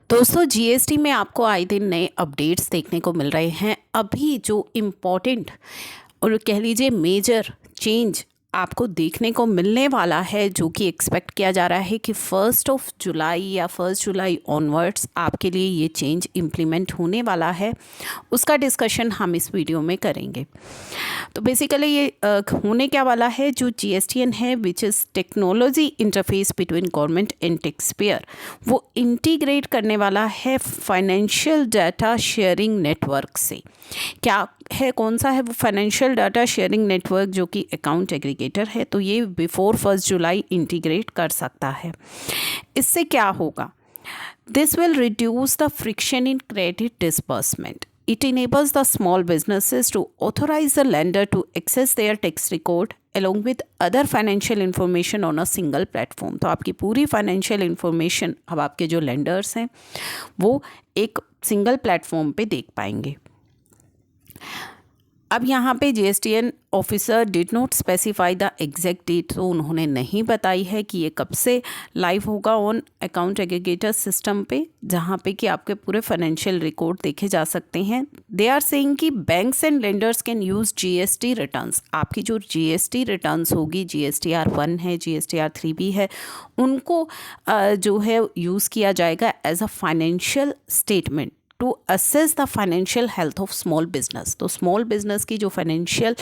दोस्तों जीएसटी में आपको आए दिन नए अपडेट्स देखने को मिल रहे हैं। अभी जो इम्पोर्टेंट और कह लीजिए मेजर चेंज आपको देखने को मिलने वाला है, जो कि एक्सपेक्ट किया जा रहा है कि 1 जुलाई या 1 जुलाई ऑनवर्ड्स आपके लिए ये चेंज इम्प्लीमेंट होने वाला है, उसका डिस्कशन हम इस वीडियो में करेंगे। तो बेसिकली ये होने क्या वाला है, जो जीएसटीएन है which is technology interface between government and tax payer, वो इंटीग्रेट करने वाला है फाइनेंशियल डाटा शेयरिंग नेटवर्क से। क्या है, कौन सा है वो फाइनेंशियल डाटा शेयरिंग नेटवर्क, जो कि अकाउंट एग्रीगेटर है। तो ये बिफोर 1 जुलाई इंटीग्रेट कर सकता है। इससे क्या होगा, this will reduce the friction in credit disbursement. It enables the small businesses to authorize the lender to access their tax record along with other financial information on a single platform. तो आपकी पूरी financial information अब आपके जो lenders हैं वो एक single platform पे देख पाएंगे। अब यहाँ पे GSTN officer did not specify the exact date, तो उन्होंने नहीं बताई है कि ये कब से लाइव होगा ऑन अकाउंट एग्रीगेटर सिस्टम पे, जहाँ पे कि आपके पूरे फाइनेंशियल रिकॉर्ड देखे जा सकते हैं। दे आर सेइंग कि banks and lenders can use GST returns. आपकी जो जीएसटी रिटर्न्स होगी, जीएसटीआर 1 है, जीएसटीआर 3 भी है, उनको जो है यूज़ किया जाएगा as a financial statement to assess the financial health of small business. तो स्मॉल बिजनेस की जो फाइनेंशियल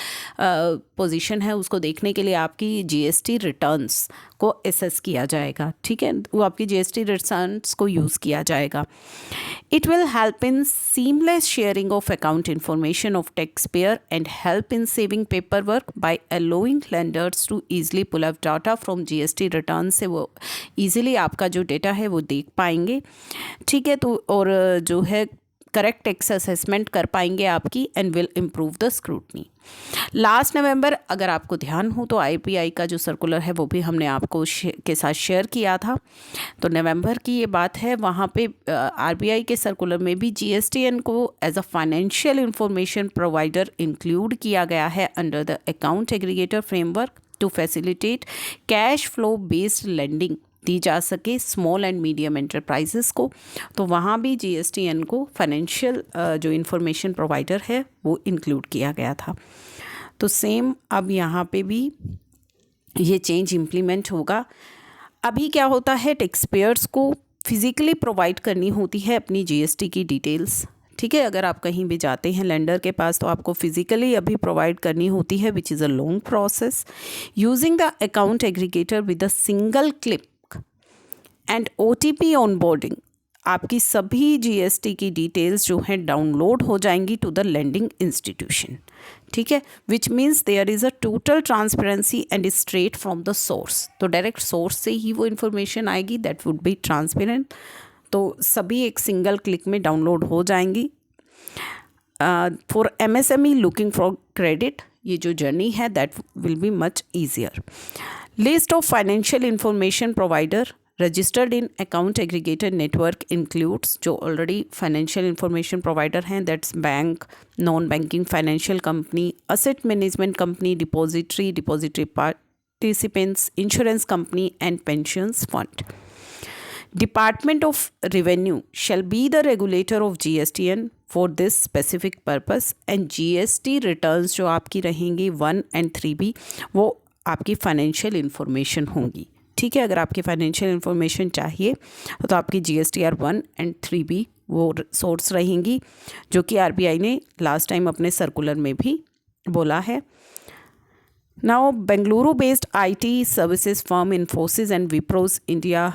पोजीशन है उसको देखने के लिए आपकी जीएसटी रिटर्न्स को असेस किया जाएगा। ठीक है, वो आपकी जीएसटी रिटर्न्स को यूज़ किया जाएगा। It will help in seamless sharing of account information of tax payer and help in saving paper work by allowing lenders to easily pull up data from GST return से वो easily आपका जो data है वो देख पाएंगे। ठीक है, तो और जो है करेक्ट टैक्स असेसमेंट कर पाएंगे आपकी and will improve the scrutiny. Last नवंबर, अगर आपको ध्यान हो तो आईपीआई का जो सर्कुलर है वो भी हमने आपको के साथ शेयर किया था। तो नवंबर की ये बात है, वहाँ पे आरबीआई के सर्कुलर में भी जीएसटीएन को as a financial information provider include किया गया है under the account aggregator framework to facilitate cash flow based lending दी जा सके स्मॉल एंड मीडियम एंटरप्राइजेस को। तो वहाँ भी जीएसटीएन को फाइनेंशियल जो इंफॉर्मेशन प्रोवाइडर है वो इंक्लूड किया गया था। तो सेम अब यहाँ पे भी ये चेंज इम्प्लीमेंट होगा। अभी क्या होता है, टैक्स पेयर्स को फिज़िकली प्रोवाइड करनी होती है अपनी जीएसटी की डिटेल्स। ठीक है, अगर आप कहीं भी जाते हैं लेंडर के पास तो आपको फिजिकली अभी प्रोवाइड करनी होती है, which is a long process. Using the account aggregator with a single click and OTP onboarding, आपकी सभी जीएसटी की डिटेल्स जो हैं डाउनलोड हो जाएंगी टू द लेंडिंग इंस्टीट्यूशन। ठीक है, which means there is a total transparency and straight from the source. तो डायरेक्ट सोर्स से ही वो इन्फॉर्मेशन आएगी, दैट वुड बी ट्रांसपेरेंट। तो सभी एक सिंगल क्लिक में डाउनलोड हो जाएंगी। For MSME looking for credit, ये जो जर्नी है that will be much easier. List of financial information provider registered in account aggregator network includes, जो ऑलरेडी फाइनेंशियल इंफॉर्मेशन प्रोवाइडर हैं, that's bank, non banking financial company, asset management company, depository participants, insurance company and pensions fund. Department of Revenue shall be the regulator of GSTN for this specific purpose and GST returns जो आपकी रहेंगी 1 and 3B, वो आपकी financial information होंगी। ठीक है, अगर आपकी फाइनेंशियल इंफॉर्मेशन चाहिए तो आपकी GSTR 1 and 3B वो सोर्स रहेंगी, जो कि आरबीआई ने लास्ट टाइम अपने सर्कुलर में भी बोला है। Now Bengaluru based IT services firm Infosys and Wipro's India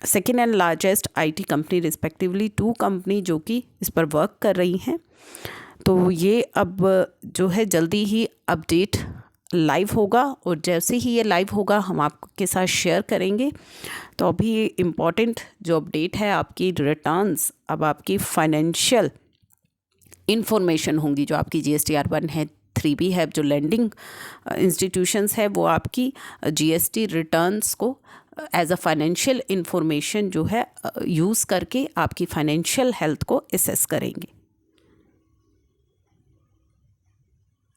second and largest IT company respectively, 2 company जो कि इस पर वर्क कर रही हैं। तो ये अब जो है जल्दी ही अपडेट लाइव होगा और जैसे ही ये लाइव होगा हम आपके साथ शेयर करेंगे। तो अभी ये इम्पॉर्टेंट जो अपडेट है, आपकी रिटर्न्स अब आपकी फाइनेंशियल इंफॉर्मेशन होंगी, जो आपकी GSTR 1 है, 3B है, जो लेंडिंग इंस्टीट्यूशंस है वो आपकी GST रिटर्न्स को एज अ फाइनेंशियल इंफॉर्मेशन जो है यूज़ करके आपकी फाइनेंशियल हेल्थ को असेस करेंगे।